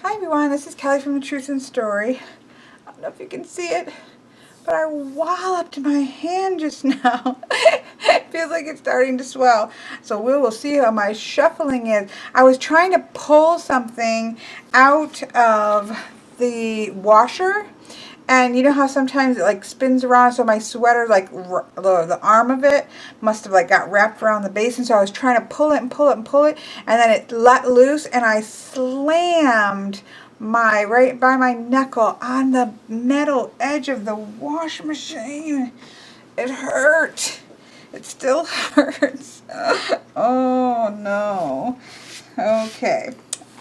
Hi everyone, this is Kelly from The Truth in Story. I don't know if you can see it, but I walloped my hand just now. It feels like it's starting to swell. So we will see how my shuffling is. I was trying to pull something out of the washer, and you know how sometimes it like spins around, so my sweater, like the arm of it must have like got wrapped around the base, and so I was trying to pull it and pull it and pull it, and then it let loose and I slammed my right by my knuckle on the metal edge of the wash machine. It hurt. It still hurts. Oh no. Okay.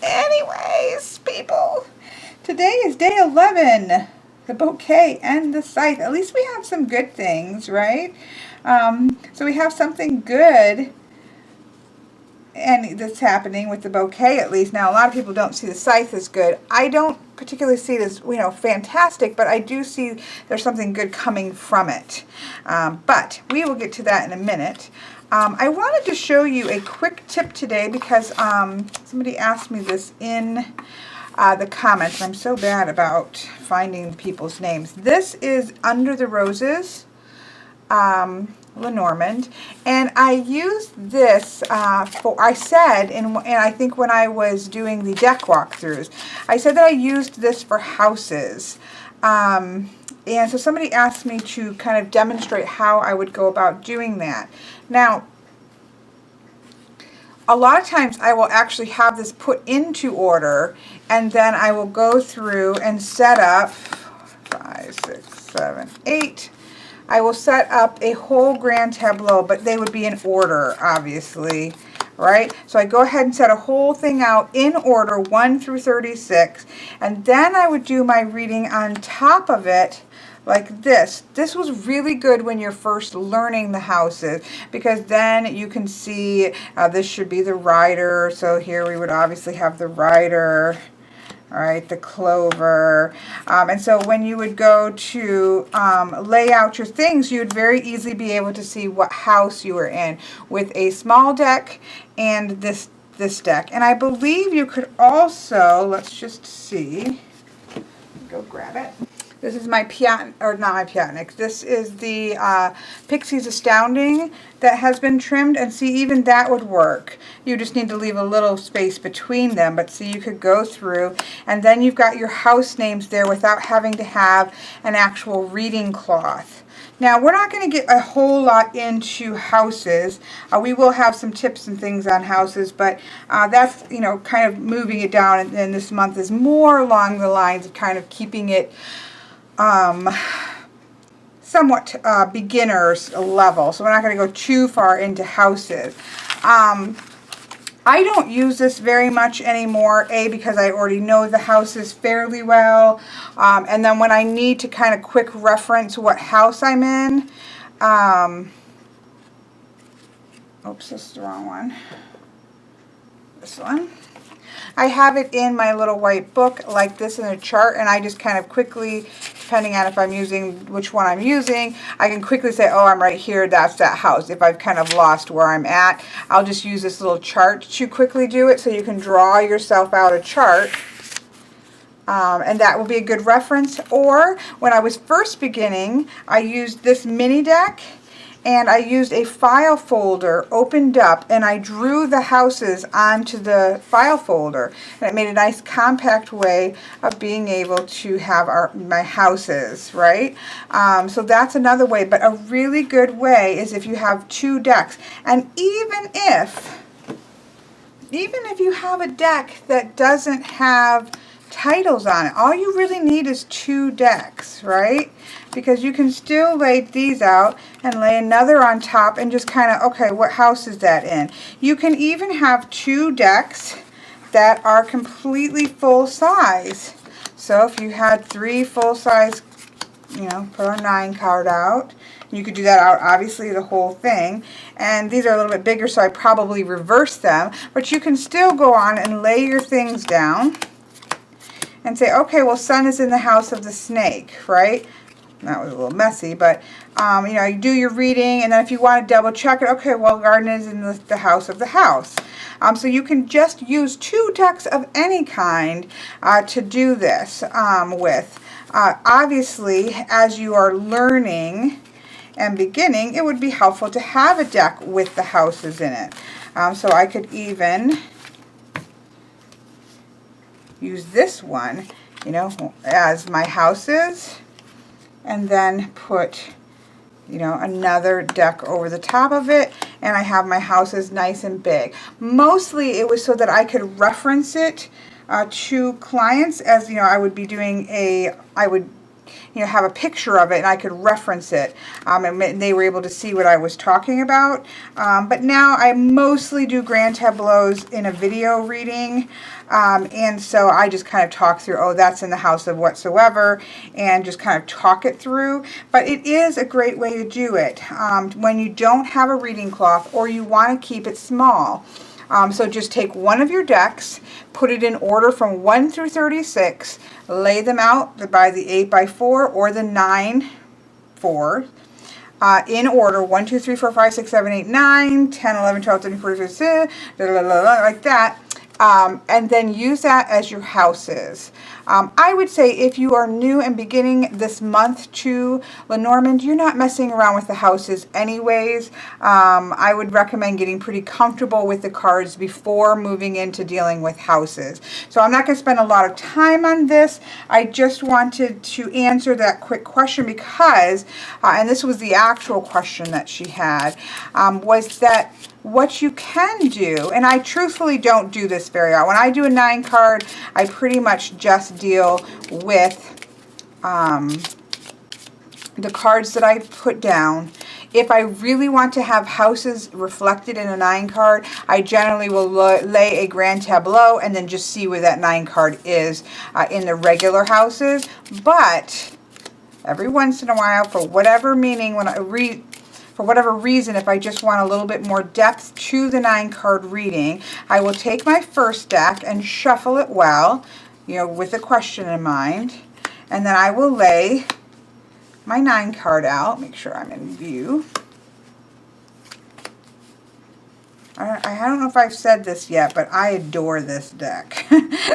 Anyways, people, today is day 11. The bouquet and the scythe. At least we have some good things, right? So we have something good, and that's happening with the bouquet at least. Now, a lot of people don't see the scythe as good. I don't particularly see it as, fantastic, but I do see there's something good coming from it. But we will get to that in a minute. I wanted to show you a quick tip today because somebody asked me this in the comments. I'm so bad about finding people's names. This is Under the Roses, Lenormand, and I used this I said, and I think when I was doing the deck walkthroughs, I said that I used this for houses. And so somebody asked me to kind of demonstrate how I would go about doing that. Now, a lot of times I will actually have this put into order, and then I will go through and set up 5, 6, 7, 8. I will set up a whole grand tableau, but they would be in order, obviously, right? So I go ahead and set a whole thing out in order, 1 through 36, and then I would do my reading on top of it like this. This was really good when you're first learning the houses, because then you can see this should be the rider. So here we would obviously have the rider, all right, the clover. And so when you would go to lay out your things, you would very easily be able to see what house you were in with a small deck and this deck. And I believe you could also, let's just see, go grab it. This is my not my Piatnik. This is the Pixies Astounding that has been trimmed, and see, even that would work. You just need to leave a little space between them, but see, you could go through, and then you've got your house names there without having to have an actual reading cloth. Now, we're not going to get a whole lot into houses. We will have some tips and things on houses, but that's, kind of moving it down, and this month is more along the lines of kind of keeping it somewhat beginner's level, so we're not going to go too far into houses. I don't use this very much anymore, because I already know the houses fairly well, and then when I need to kind of quick reference what house I'm in, oops, this is the wrong one, this one. I have it in my little white book like this in a chart, and I just kind of quickly, depending on if I'm using which one I'm using, I can quickly say, oh, I'm right here, that's that house. If I've kind of lost where I'm at, I'll just use this little chart to quickly do it, so you can draw yourself out a chart. And that will be a good reference. Or when I was first beginning, I used this mini deck, and I used a file folder opened up, and I drew the houses onto the file folder, and it made a nice compact way of being able to have my houses, right? So that's another way, but a really good way is if you have 2 decks. And even if you have a deck that doesn't have titles on it, all you really need is 2 decks, right? Because you can still lay these out and lay another on top and just kind of, okay, what house is that in? You can even have 2 decks that are completely full size. So if you had 3 full size, put a 9 card out. You could do that out, obviously, the whole thing. And these are a little bit bigger, so I probably reverse them. But you can still go on and lay your things down and say, okay, well, sun is in the house of the snake, right? That was a little messy, but you do your reading, and then if you want to double check it, okay, well, garden is in the house of the house. So you can just use 2 decks of any kind to do this with. Obviously, as you are learning and beginning, it would be helpful to have a deck with the houses in it. So I could even use this one, you know, as my houses, and then put, you know, another deck over the top of it, and I have my houses nice and big. Mostly it was so that I could reference it to clients, as, you know, I would be doing I would, you know, have a picture of it and I could reference it, and they were able to see what I was talking about. But now I mostly do grand tableaus in a video reading, and so I just kind of talk through, oh, that's in the house of whatsoever, and just kind of talk it through. But it is a great way to do it when you don't have a reading cloth or you want to keep it small. So just take one of your decks, put it in order from 1 through 36, lay them out by the 8x4 or the 9x4 in order, 1, 2, 3, 4, 5, 6, 7, 8, 9, 10, 11, 12, 13, 14, 15, like that. And then use that as your houses. I would say if you are new and beginning this month to Lenormand, you're not messing around with the houses anyways. I would recommend getting pretty comfortable with the cards before moving into dealing with houses. So I'm not going to spend a lot of time on this. I just wanted to answer that quick question because, and this was the actual question that she had, was that what you can do, and I truthfully don't do this very often. When I do a 9 card, I pretty much just deal with the cards that I put down. If I really want to have houses reflected in a 9 card, I generally will lay a grand tableau and then just see where that 9 card is in the regular houses. But every once in a while, for whatever meaning, when I read, for whatever reason, if I just want a little bit more depth to the 9 card reading, I will take my first deck and shuffle it well, you know, with a question in mind. And then I will lay my 9 card out, make sure I'm in view. I don't know if I've said this yet, but I adore this deck.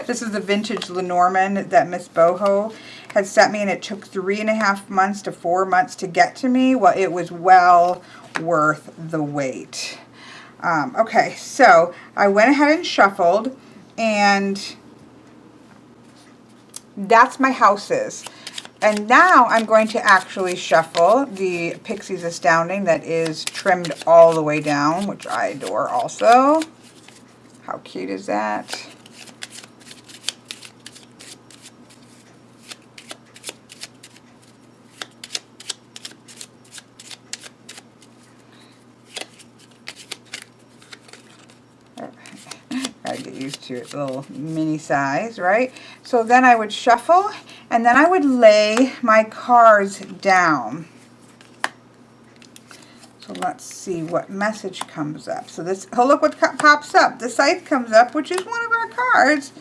This is the vintage Lenormand that Miss Boho had sent me, and it took 3.5 months to 4 months to get to me. Well, it was well worth the wait. Okay, so I went ahead and shuffled, and that's my houses. And now I'm going to actually shuffle the Pixies Astounding that is trimmed all the way down, which I adore also. How cute is that? Gotta get used to its little mini size, right? So then I would shuffle, and then I would lay my cards down. So let's see what message comes up. So this, oh, look what pops up. The Scythe comes up, which is one of our cards,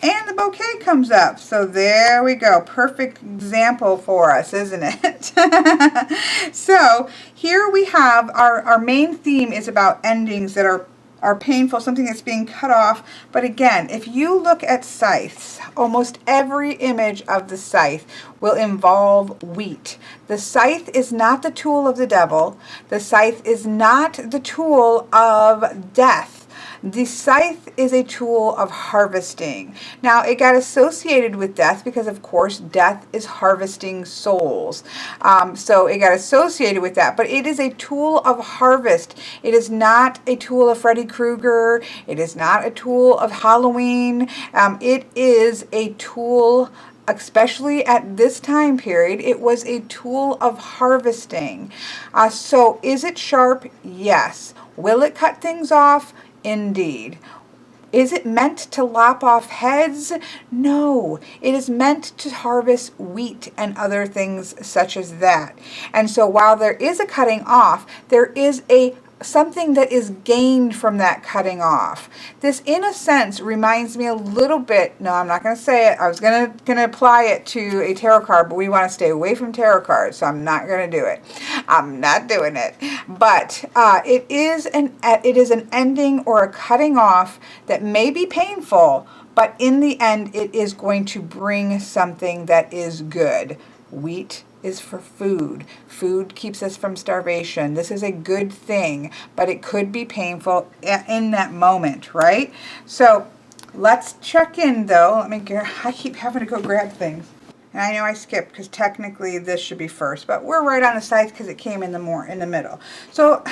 and the Bouquet comes up. So there we go. Perfect example for us, isn't it? So here we have our main theme is about endings that are painful, something that's being cut off. But again, if you look at scythes, almost every image of the scythe will involve wheat. The scythe is not the tool of the devil. The scythe is not the tool of death. The scythe is a tool of harvesting. Now, it got associated with death because, of course, death is harvesting souls. So it got associated with that. But it is a tool of harvest. It is not a tool of Freddy Krueger. It is not a tool of Halloween. It is a tool, especially at this time period, it was a tool of harvesting. So is it sharp? Yes. Will it cut things off? Indeed. Is it meant to lop off heads? No. It is meant to harvest wheat and other things such as that. And so while there is a cutting off, there is a something that is gained from that cutting off. This, in a sense, reminds me a little bit, no, I'm not going to say it. I was going to apply it to a tarot card, but we want to stay away from tarot cards, so I'm not going to do it. I'm not doing it. But it is an ending or a cutting off that may be painful, but in the end, it is going to bring something that is good. Wheat is for food. Food keeps us from starvation. This is a good thing, but it could be painful in that moment, right? So let's check in though. I keep having to go grab things. And I know I skipped because technically this should be first, but we're right on the Scythe because it came in the middle. So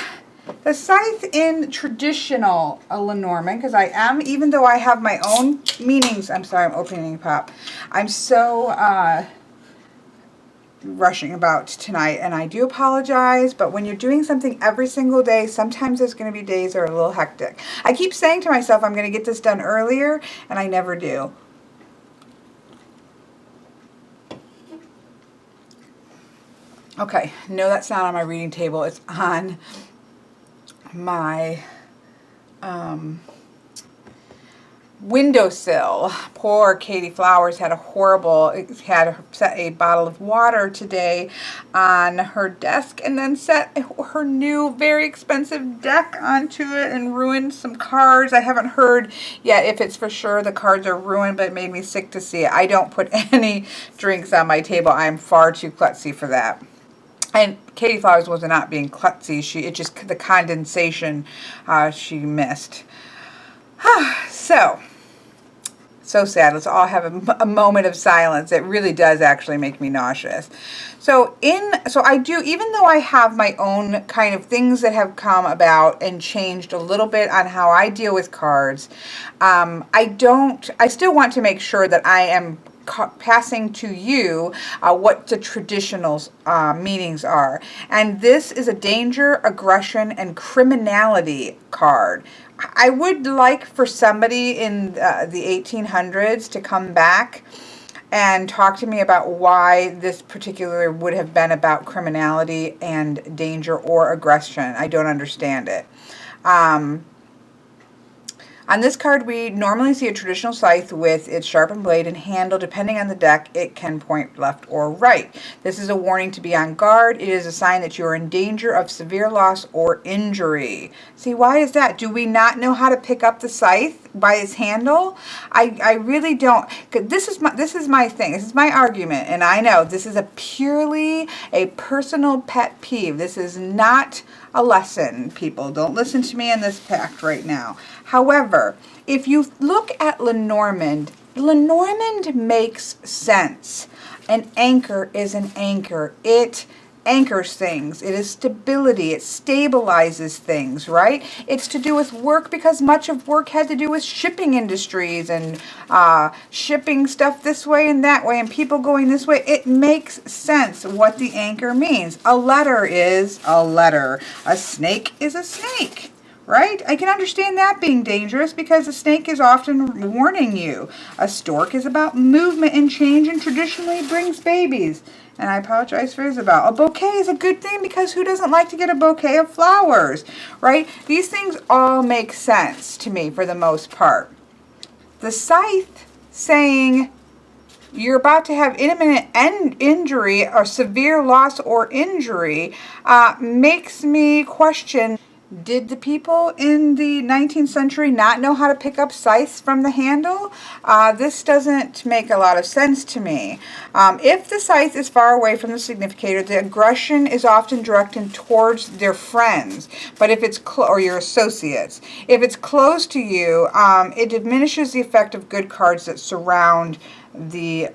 the Scythe in traditional Lenormand, because I am, even though I have my own meanings, I'm sorry, I'm opening pop. I'm so rushing about tonight, and I do apologize, but when you're doing something every single day, sometimes there's going to be days that are a little hectic. I keep saying to myself I'm going to get this done earlier, and I never do. Okay, no, that's not on my reading table. It's on my windowsill. Poor Katie Flowers had set a bottle of water today on her desk and then set her new very expensive deck onto it and ruined some cards. I haven't heard yet if it's for sure the cards are ruined, but it made me sick to see it. I don't put any drinks on my table. I'm far too klutzy for that. And Katie Flowers was not being klutzy. It just the condensation she missed. So sad. Let's all have a moment of silence. It really does actually make me nauseous. So I do, even though I have my own kind of things that have come about and changed a little bit on how I deal with cards, I still want to make sure that I am passing to you what the traditional meanings are. And this is a danger, aggression, and criminality card. I would like for somebody in the 1800s to come back and talk to me about why this particular would have been about criminality and danger or aggression. I don't understand it. On this card, we normally see a traditional scythe with its sharpened blade and handle. Depending on the deck, it can point left or right. This is a warning to be on guard. It is a sign that you are in danger of severe loss or injury. See, why is that? Do we not know how to pick up the scythe by its handle? I really don't. This is my thing. This is my argument, and I know this is purely a personal pet peeve. This is not a lesson, people. Don't listen to me in this pact right now. However, if you look at Lenormand makes sense. An anchor is an anchor. It anchors things. It is stability. It stabilizes things, right? It's to do with work because much of work had to do with shipping industries and shipping stuff this way and that way and people going this way. It makes sense what the anchor means. A letter is a letter. A snake is a snake. Right? I can understand that being dangerous because a snake is often warning you. A stork is about movement and change and traditionally brings babies. And I apologize for Isabel. A bouquet is a good thing because who doesn't like to get a bouquet of flowers? Right? These things all make sense to me for the most part. The scythe saying you're about to have imminent injury or severe loss or injury makes me question, did the people in the 19th century not know how to pick up scythes from the handle? This doesn't make a lot of sense to me. If the scythe is far away from the significator, the aggression is often directed towards their friends, but if it's or your associates. If it's close to you, it diminishes the effect of good cards that surround the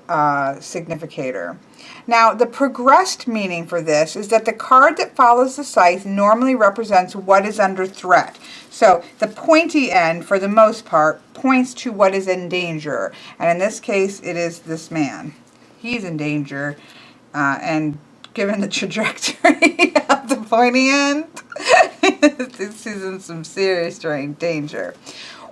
significator. Now, the progressed meaning for this is that the card that follows the scythe normally represents what is under threat. So the pointy end, for the most part, points to what is in danger. And in this case, it is this man. He's in danger. And given the trajectory of the pointy end, he's in some serious danger.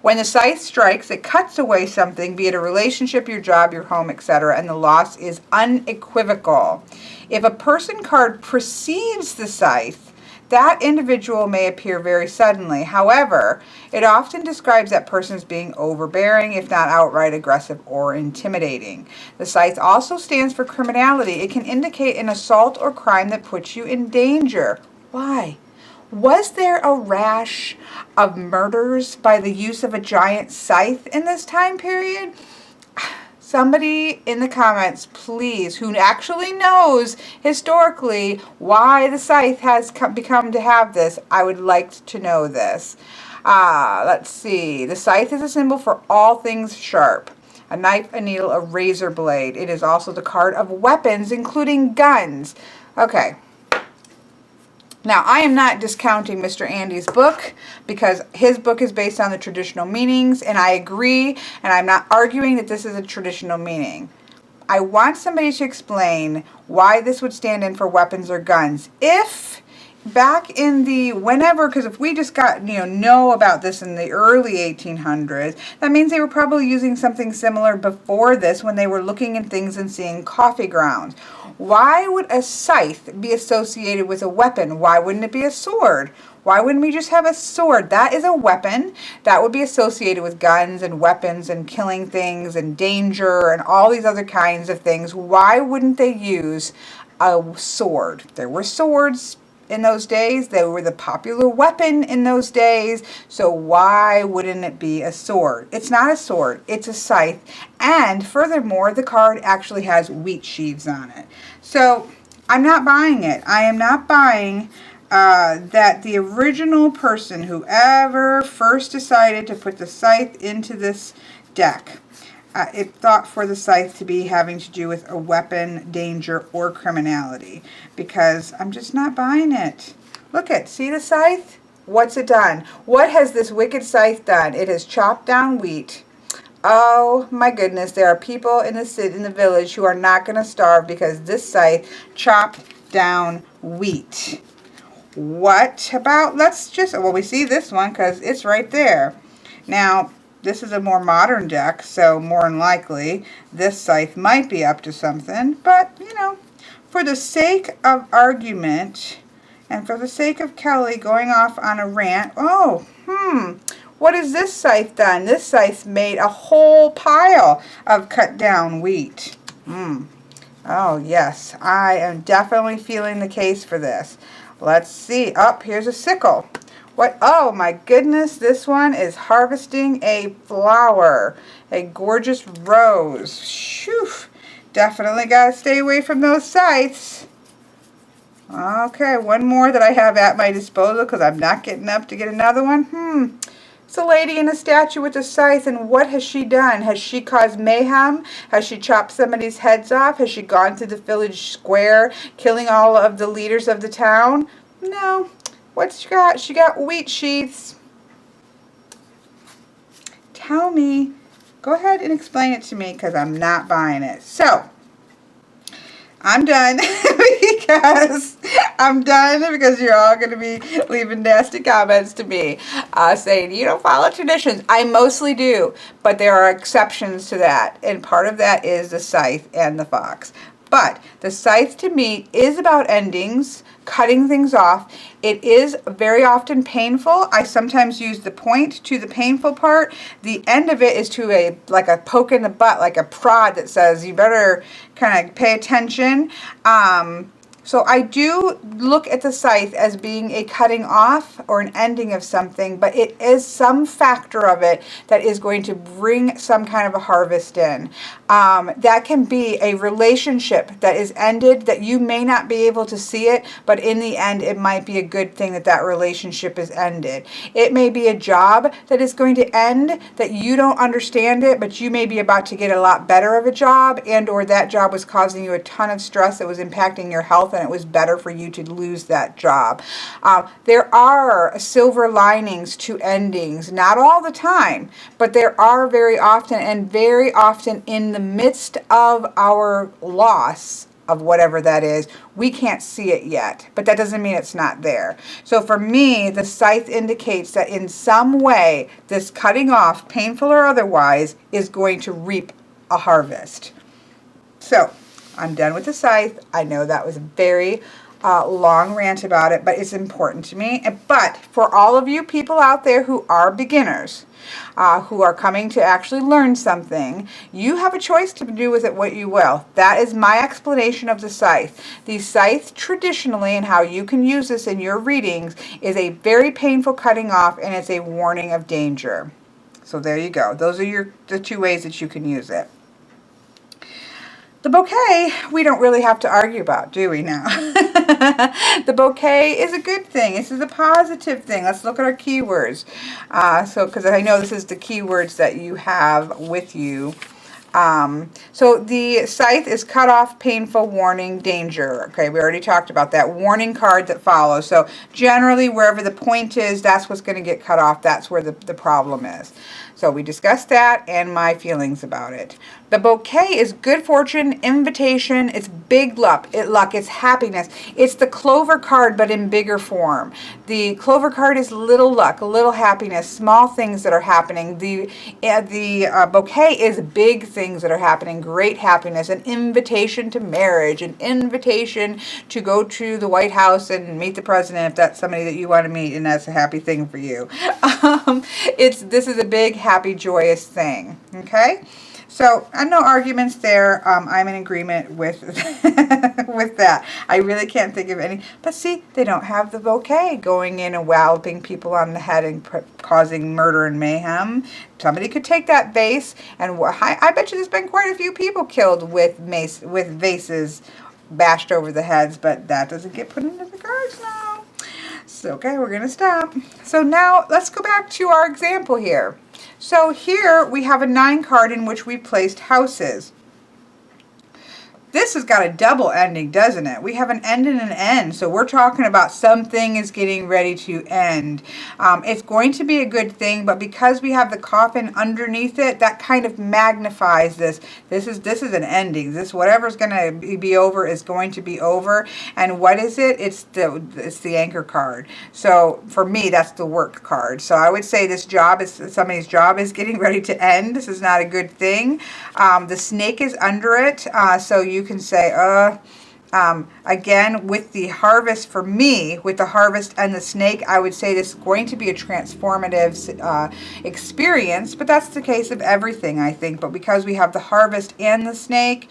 When the scythe strikes, it cuts away something, be it a relationship, your job, your home, etc., and the loss is unequivocal. If a person card precedes the scythe, that individual may appear very suddenly. However, it often describes that person as being overbearing, if not outright aggressive or intimidating. The scythe also stands for criminality. It can indicate an assault or crime that puts you in danger. Why? Was there a rash of murders by the use of a giant scythe in this time period? Somebody in the comments, please, who actually knows historically why the scythe has become to have this, I would like to know this. Let's see. The scythe is a symbol for all things sharp. A knife, a needle, a razor blade. It is also the card of weapons, including guns. Okay. Now, I am not discounting Mr. Andy's book because his book is based on the traditional meanings, and I agree, and I'm not arguing that this is a traditional meaning. I want somebody to explain why this would stand in for weapons or guns. If back in the whenever, because if we just got, know about this in the early 1800s, that means they were probably using something similar before this when they were looking at things and seeing coffee grounds. Why would a scythe be associated with a weapon? Why wouldn't it be a sword? Why wouldn't we just have a sword? That is a weapon. That would be associated with guns and weapons and killing things and danger and all these other kinds of things. Why wouldn't they use a sword? There were swords in those days. They were the popular weapon in those days. So why wouldn't it be a sword? It's not a sword. It's a scythe. And furthermore, the card actually has wheat sheaves on it. So I'm not buying it. I am not buying that the original person who ever first decided to put the scythe into this deck, it thought for the scythe to be having to do with a weapon, danger, or criminality, because I'm just not buying it. Look at, see the scythe? What's it done? What has this wicked scythe done? It has chopped down wheat. Oh my goodness, there are people in the city, in the village, who are not going to starve because this scythe chopped down wheat. What about, well, we see this one because it's right there. Now, this is a more modern deck, so more than likely this scythe might be up to something. But, for the sake of argument and for the sake of Kelly going off on a rant, what has this scythe done? This scythe made a whole pile of cut down wheat. Oh, yes, I am definitely feeling the case for this. Let's see. Here's a sickle. What? Oh my goodness, this one is harvesting a flower. A gorgeous rose. Shoo. Definitely got to stay away from those scythes. Okay, one more that I have at my disposal because I'm not getting up to get another one. It's a lady in a statue with a scythe, and what has she done? Has she caused mayhem? Has she chopped somebody's heads off? Has she gone to the village square, killing all of the leaders of the town? No. What's she got? She got wheat sheaths. Tell me. Go ahead and explain it to me because I'm not buying it. So, I'm done because you're all going to be leaving nasty comments to me saying you don't follow traditions. I mostly do, but there are exceptions to that, and part of that is the scythe and the fox. But the scythe to me is about endings, cutting things off. It is very often painful. I sometimes use the point to the painful part. The end of it is to like a poke in the butt, like a prod that says you better kind of pay attention. So I do look at the scythe as being a cutting off or an ending of something, but it is some factor of it that is going to bring some kind of a harvest in. That can be a relationship that is ended that you may not be able to see it, but in the end it might be a good thing that that relationship is ended. It may be a job that is going to end that you don't understand it, but you may be about to get a lot better of a job, and or that job was causing you a ton of stress that was impacting your health, and it was better for you to lose that job. There are silver linings to endings, not all the time, but there are very often, and very often in the midst of our loss of whatever that is, we can't see it yet, but that doesn't mean it's not there. So for me, the scythe indicates that in some way, this cutting off, painful or otherwise, is going to reap a harvest. So I'm done with the scythe. I know that was very long rant about it, but it's important to me. But for all of you people out there who are beginners, who are coming to actually learn something, you have a choice to do with it what you will. That is my explanation of the scythe. The scythe traditionally, and how you can use this in your readings, is a very painful cutting off, and it's a warning of danger. So there you go. Those are the two ways that you can use it. The bouquet, we don't really have to argue about, do we now? The bouquet is a good thing. This is a positive thing. Let's look at our keywords. Because I know this is the keywords that you have with you. So the scythe is cut off, painful, warning, danger. Okay, we already talked about that warning card that follows. So generally, wherever the point is, that's what's going to get cut off. That's where the problem is. So we discussed that and my feelings about it. The bouquet is good fortune, invitation, it's big luck, it's happiness. It's the clover card, but in bigger form. The clover card is little luck, little happiness, small things that are happening. The bouquet is big things that are happening, great happiness, an invitation to marriage, an invitation to go to the White House and meet the president if that's somebody that you want to meet and that's a happy thing for you. This is a big, happy, joyous thing, okay? So, no arguments there. I'm in agreement with with that. I really can't think of any. But see, they don't have the bouquet going in and walloping people on the head and causing murder and mayhem. Somebody could take that vase, and I bet you there's been quite a few people killed with vases bashed over the heads, but that doesn't get put into the cards now. So, okay, we're going to stop. So now, let's go back to our example here. So here we have a 9 card in which we placed houses. This has got a double ending, doesn't it? We have an end and an end. So we're talking about something is getting ready to end. It's going to be a good thing, but because we have the coffin underneath it, that kind of magnifies this. This is an ending. This whatever's going to be over is going to be over. And what is it? It's the anchor card. So for me, that's the work card. So I would say somebody's job is getting ready to end. This is not a good thing. The snake is under it. So you can say, again, with the harvest, for me, with the harvest and the snake, I would say this is going to be a transformative experience, but that's the case of everything, I think. But because we have the harvest and the snake,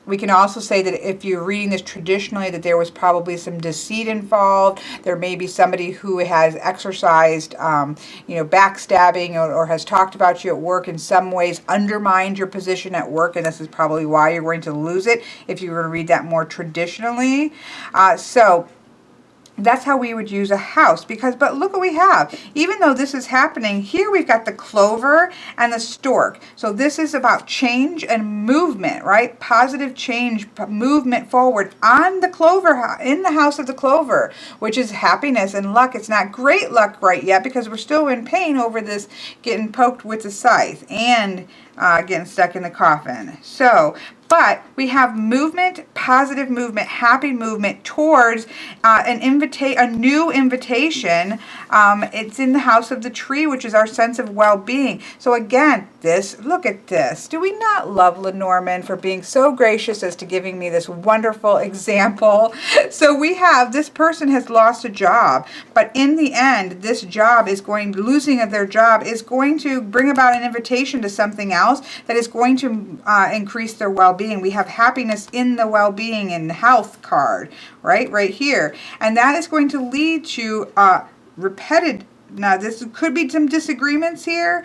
we can also say that if you're reading this traditionally, that there was probably some deceit involved. There may be somebody who has exercised, backstabbing or has talked about you at work in some ways, undermined your position at work, and this is probably why you're going to lose it if you were to read that more traditionally. So that's how we would use a house, but look what we have. Even though this is happening, here we've got the clover and the stork. So this is about change and movement, right? Positive change, movement forward on the clover, in the house of the clover, which is happiness and luck. It's not great luck right yet because we're still in pain over this getting poked with the scythe and getting stuck in the coffin. But we have movement, positive movement, happy movement towards a new invitation. It's in the house of the tree, which is our sense of well-being. So again, look at this. Do we not love Lenormand for being so gracious as to giving me this wonderful example? So we have, this person has lost a job, but in the end, this job losing of their job is going to bring about an invitation to something else that is going to increase their well-being. We have happiness in the well-being and health card, right here. And that is going to lead to repeated. Now, this could be some disagreements here.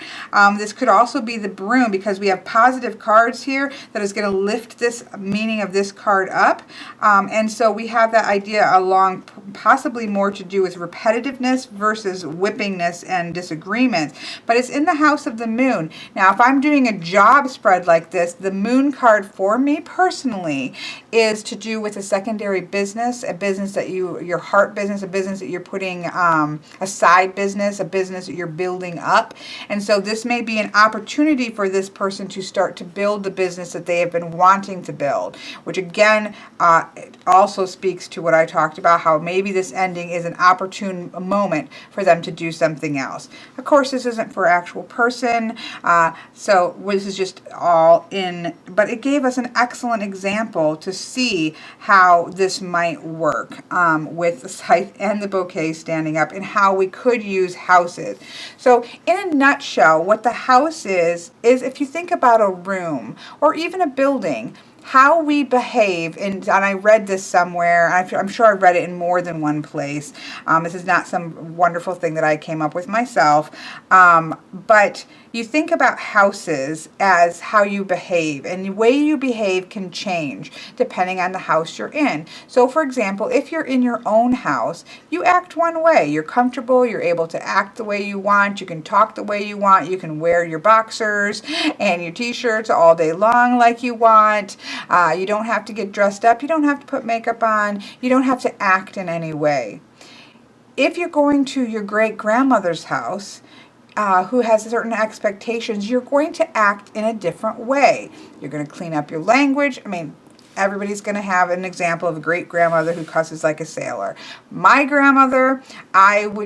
This could also be the broom because we have positive cards here that is going to lift this meaning of this card up. And so we have that idea along possibly more to do with repetitiveness versus whippingness and disagreements. But it's in the house of the moon. Now, if I'm doing a job spread like this, the moon card for me personally is to do with a secondary business, a business that your heart business, a business that you're putting a side business business, a business that you're building up. And so this may be an opportunity for this person to start to build the business that they have been wanting to build, which again, it also speaks to what I talked about, how maybe this ending is an opportune moment for them to do something else. Of course, this isn't for actual person, so this is just all in, but it gave us an excellent example to see how this might work with the Scythe and the Bouquet standing up, and how we could use houses. So in a nutshell, what the house is if you think about a room or even a building, how we behave, and I read this somewhere, I'm sure I read it in more than one place. This is not some wonderful thing that I came up with myself, but you think about houses as how you behave, and the way you behave can change depending on the house you're in. So for example, if you're in your own house, you act one way. You're comfortable, you're able to act the way you want, you can talk the way you want, you can wear your boxers and your t-shirts all day long like you want. You don't have to get dressed up, you don't have to put makeup on, you don't have to act in any way. If you're going to your great-grandmother's house, who has certain expectations, you're going to act in a different way. You're going to clean up your language. I mean, everybody's going to have an example of a great-grandmother who cusses like a sailor. My grandmother,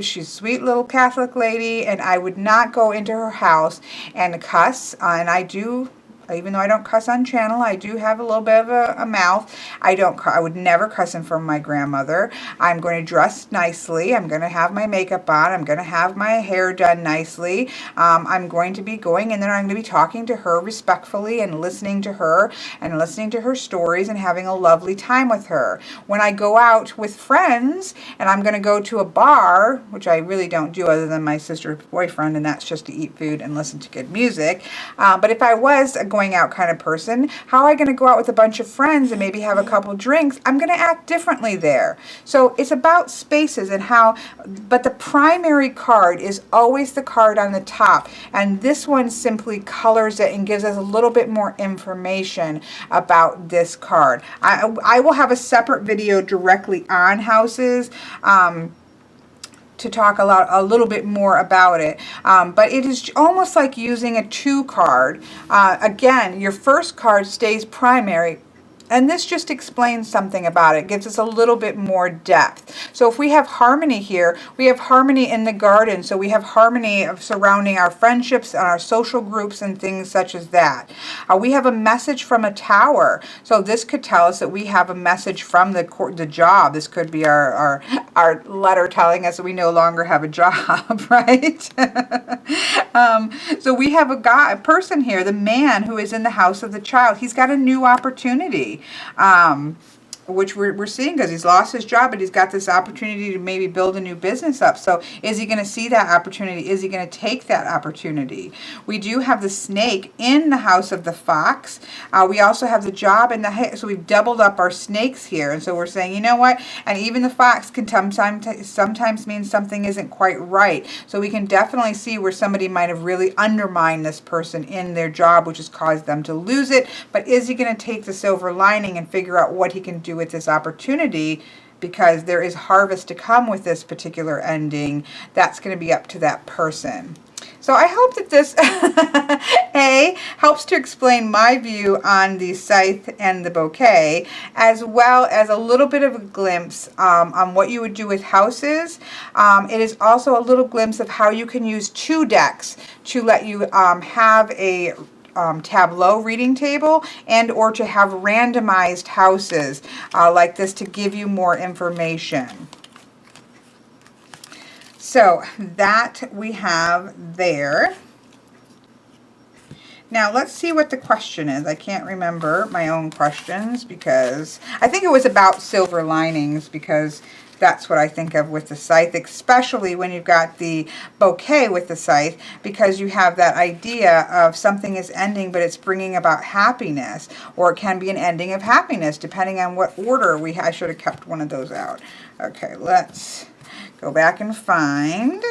she's a sweet little Catholic lady, and I would not go into her house and cuss, and I do. Even though I don't cuss on channel, I do have a little bit of a mouth. I would never cuss in front of my grandmother. I'm going to dress nicely. I'm going to have my makeup on. I'm going to have my hair done nicely. I'm going to be going in there. I'm going to be talking to her respectfully and listening to her stories and having a lovely time with her. When I go out with friends and I'm going to go to a bar, which I really don't do other than my sister's boyfriend, and that's just to eat food and listen to good music. But if I was a going out kind of person, how am I going to go out with a bunch of friends and maybe have a couple drinks? I'm going to act differently there. So it's about spaces and how, but the primary card is always the card on the top, and this one simply colors it and gives us a little bit more information about this card. I will have a separate video directly on houses, to talk a little bit more about it. But it is almost like using a 2 card. Again, your first card stays primary, and this just explains something about it, gives us a little bit more depth. So if we have harmony here, we have harmony in the garden, so we have harmony of surrounding our friendships and our social groups and things such as that. We have a message from a tower, so this could tell us that we have a message from the job. This could be our letter telling us that we no longer have a job, right? So we have a person here, the man who is in the house of the child. He's got a new opportunity, which we're seeing because he's lost his job, but he's got this opportunity to maybe build a new business up. So is he going to see that opportunity? Is he going to take that opportunity? We do have the snake in the house of the fox. We also have the job in the, so we've doubled up our snakes here. And so we're saying, you know what? And even the fox can sometimes mean something isn't quite right. So we can definitely see where somebody might have really undermined this person in their job, which has caused them to lose it. But is he going to take the silver lining and figure out what he can do with this opportunity? Because there is harvest to come with this particular ending. That's going to be up to that person. So I hope that this helps to explain my view on the Scythe and the Bouquet, as well as a little bit of a glimpse on what you would do with houses. It is also a little glimpse of how you can use 2 decks to let you have a tableau reading table, and or to have randomized houses like this to give you more information. So that we have there. Now let's see what the question is. I can't remember my own questions because I think it was about silver linings, because that's what I think of with the Scythe, especially when you've got the Bouquet with the Scythe, because you have that idea of something is ending, but it's bringing about happiness, or it can be an ending of happiness, depending on what order I should have kept one of those out. Okay, let's go back and find.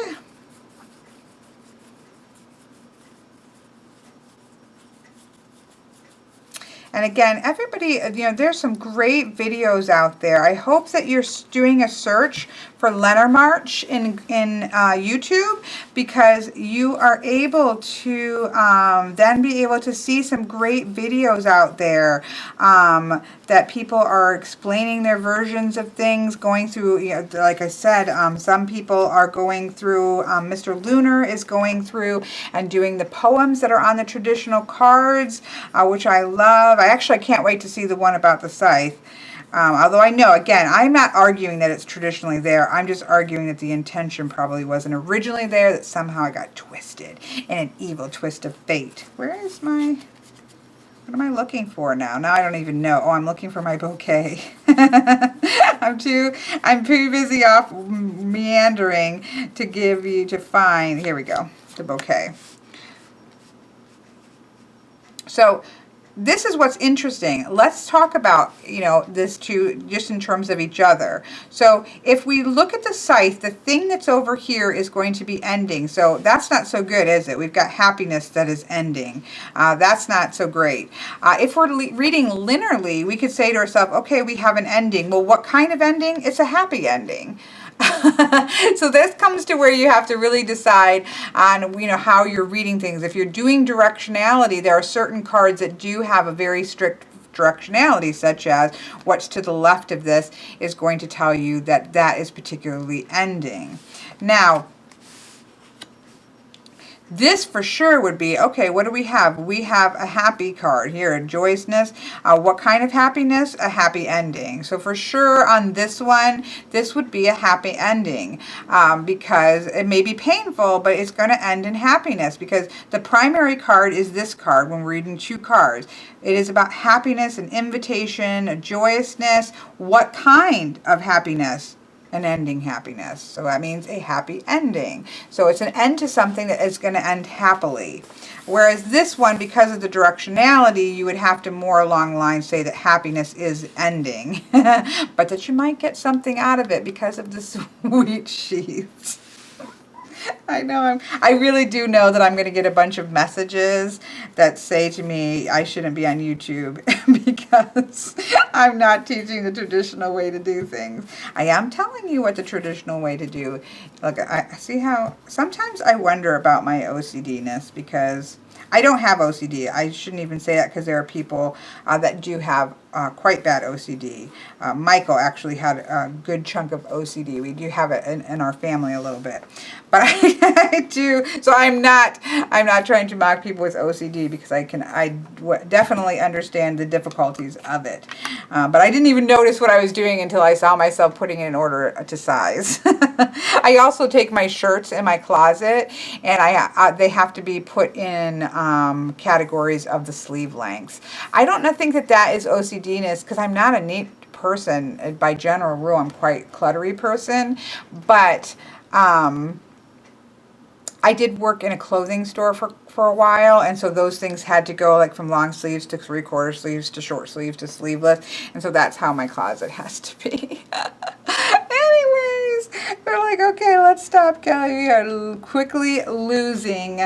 And again, everybody, there's some great videos out there. I hope that you're doing a search for Lenormarch in YouTube, because you are able to then be able to see some great videos out there that people are explaining their versions of things, going through, like I said, some people are going through, Mr. Lunar is going through and doing the poems that are on the traditional cards, which I love. I can't wait to see the one about the scythe. Although I know, again, I'm not arguing that it's traditionally there. I'm just arguing that the intention probably wasn't originally there, that somehow it got twisted in an evil twist of fate. Where is my... What am I looking for now? Now I don't even know. Oh, I'm looking for my bouquet. I'm too busy off meandering to find, here we go, the bouquet. So this is what's interesting. Let's talk about, this two just in terms of each other. So if we look at the scythe, the thing that's over here is going to be ending. So that's not so good, is it? We've got happiness that is ending. That's not so great. If we're reading linearly, we could say to ourselves, okay, we have an ending. Well, what kind of ending? It's a happy ending. So this comes to where you have to really decide on how you're reading things. If you're doing directionality, there are certain cards that do have a very strict directionality, such as what's to the left of this is going to tell you that that is particularly ending. Now, this for sure would be, okay, what do we have? We have a happy card here, a joyousness. What kind of happiness? A happy ending. So for sure on this one, this would be a happy ending because it may be painful, but it's going to end in happiness, because the primary card is this card when we're reading two cards. It is about happiness, an invitation, a joyousness. What kind of happiness? An ending happiness. So that means a happy ending. So it's an end to something that is going to end happily. Whereas this one, because of the directionality, you would have to more along the line say that happiness is ending, but that you might get something out of it because of the sweet sheets. I know, I really do know that I'm going to get a bunch of messages that say to me I shouldn't be on YouTube because I'm not teaching the traditional way to do things. I am telling you what the traditional way to do. Look, I see how sometimes I wonder about my OCD-ness, because I don't have OCD. I shouldn't even say that, because there are people that do have quite bad OCD. Michael actually had a good chunk of OCD. We do have it in our family a little bit, but I do. So I'm not trying to mock people with OCD, because I definitely understand the difficulties of it. But I didn't even notice what I was doing until I saw myself putting it in order to size. I also take my shirts in my closet, and they have to be put in categories of the sleeve lengths. I don't think that is OCD-ness, because I'm not a neat person. By general rule, I'm quite cluttery person, but I did work in a clothing store for a while, and so those things had to go like from long sleeves to 3/4 sleeves to short sleeves to sleeveless, and so that's how my closet has to be. Anyways, we're like, okay, let's stop, Kelly. We are quickly losing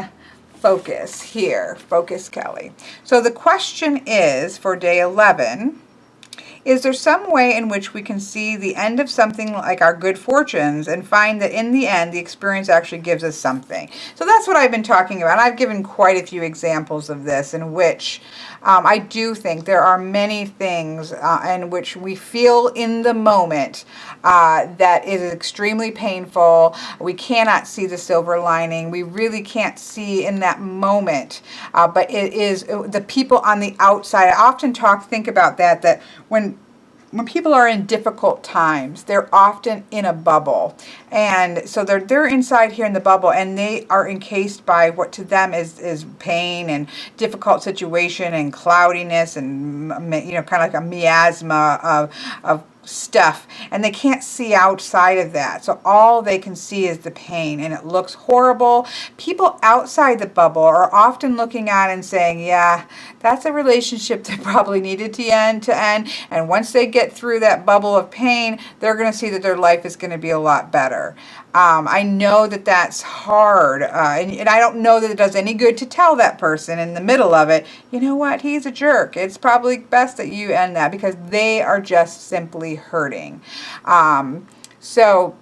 focus here. Focus, Kelly. So the question is, for day 11, is there some way in which we can see the end of something like our good fortunes and find that in the end the experience actually gives us something? So that's what I've been talking about. I've given quite a few examples of this in which I do think there are many things in which we feel in the moment that is extremely painful. We cannot see the silver lining. We really can't see in that moment. But it is the people on the outside. I often think about that when people are in difficult times, they're often in a bubble. And so they're inside here in the bubble, and they are encased by what to them is pain and difficult situation and cloudiness and, kind of like a miasma of stuff, and they can't see outside of that. So all they can see is the pain, and it looks horrible. People outside the bubble are often looking at it and saying, yeah, that's a relationship that probably needed to end. And once they get through that bubble of pain, they're going to see that their life is going to be a lot better. I know that that's hard, and I don't know that it does any good to tell that person in the middle of it, you know what, he's a jerk. It's probably best that you end that, because they are just simply hurting. So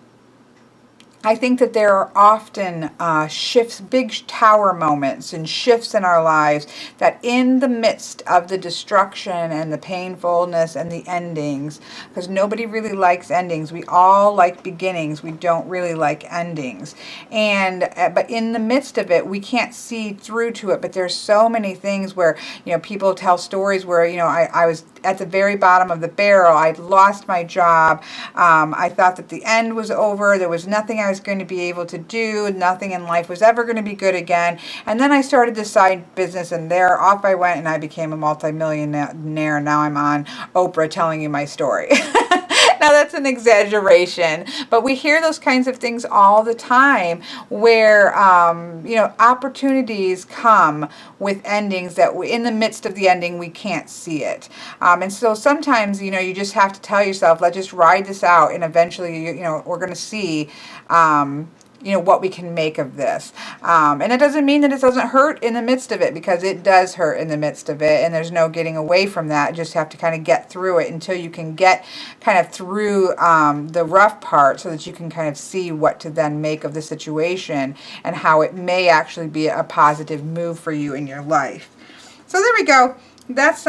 I think that there are often shifts, big tower moments and shifts in our lives, that in the midst of the destruction and the painfulness and the endings, because nobody really likes endings. We all like beginnings. We don't really like endings. And but in the midst of it, we can't see through to it. But there's so many things where, people tell stories where, I was at the very bottom of the barrel. I'd lost my job. I thought that the end was over. There was nothing I was going to be able to do. Nothing in life was ever going to be good again. And then I started this side business, and there off I went, and I became a multimillionaire. Now I'm on Oprah telling you my story. Now that's an exaggeration, but we hear those kinds of things all the time where, opportunities come with endings that in the midst of the ending, we can't see it. And so sometimes, you just have to tell yourself, let's just ride this out, and eventually, we're going to see, what we can make of this. And it doesn't mean that it doesn't hurt in the midst of it, because it does hurt in the midst of it, and there's no getting away from that. You just have to kind of get through it until you can get kind of through the rough part, so that you can kind of see what to then make of the situation and how it may actually be a positive move for you in your life. So there we go. That's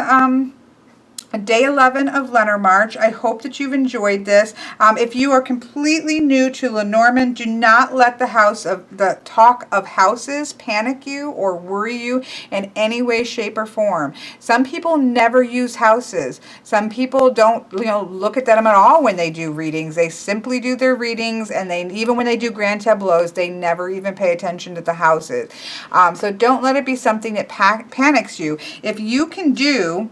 day 11 of Lenormarch. I hope that you've enjoyed this. If you are completely new to Lenormand, do not let the talk of houses panic you or worry you in any way, shape, or form. Some people never use houses. Some people don't, look at them at all when they do readings. They simply do their readings, and even when they do grand tableaus, they never even pay attention to the houses. So don't let it be something that panics you. If you can do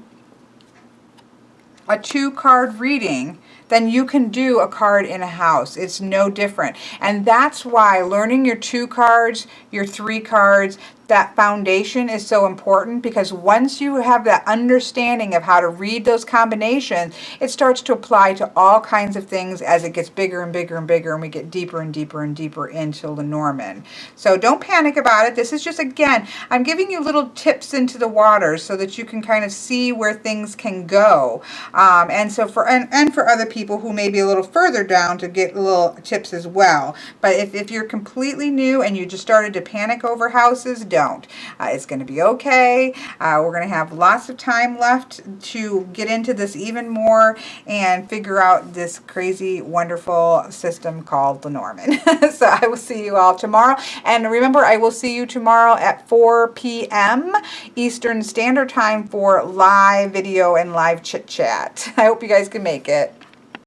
a 2-card reading, then you can do a card in a house. It's no different. And that's why learning your 2 cards, your 3 cards, that foundation is so important, because once you have that understanding of how to read those combinations, it starts to apply to all kinds of things as it gets bigger and bigger and bigger, and we get deeper and deeper and deeper into Lenormand. So don't panic about it. This is just, again, I'm giving you little tips into the waters so that you can kind of see where things can go. And so for other people who may be a little further down, to get little tips as well. But if you're completely new and you just started to panic over houses, don't. It's going to be okay. We're going to have lots of time left to get into this even more and figure out this crazy, wonderful system called Lenormand. So I will see you all tomorrow. And remember, I will see you tomorrow at 4 p.m. Eastern Standard Time for live video and live chit chat. I hope you guys can make it.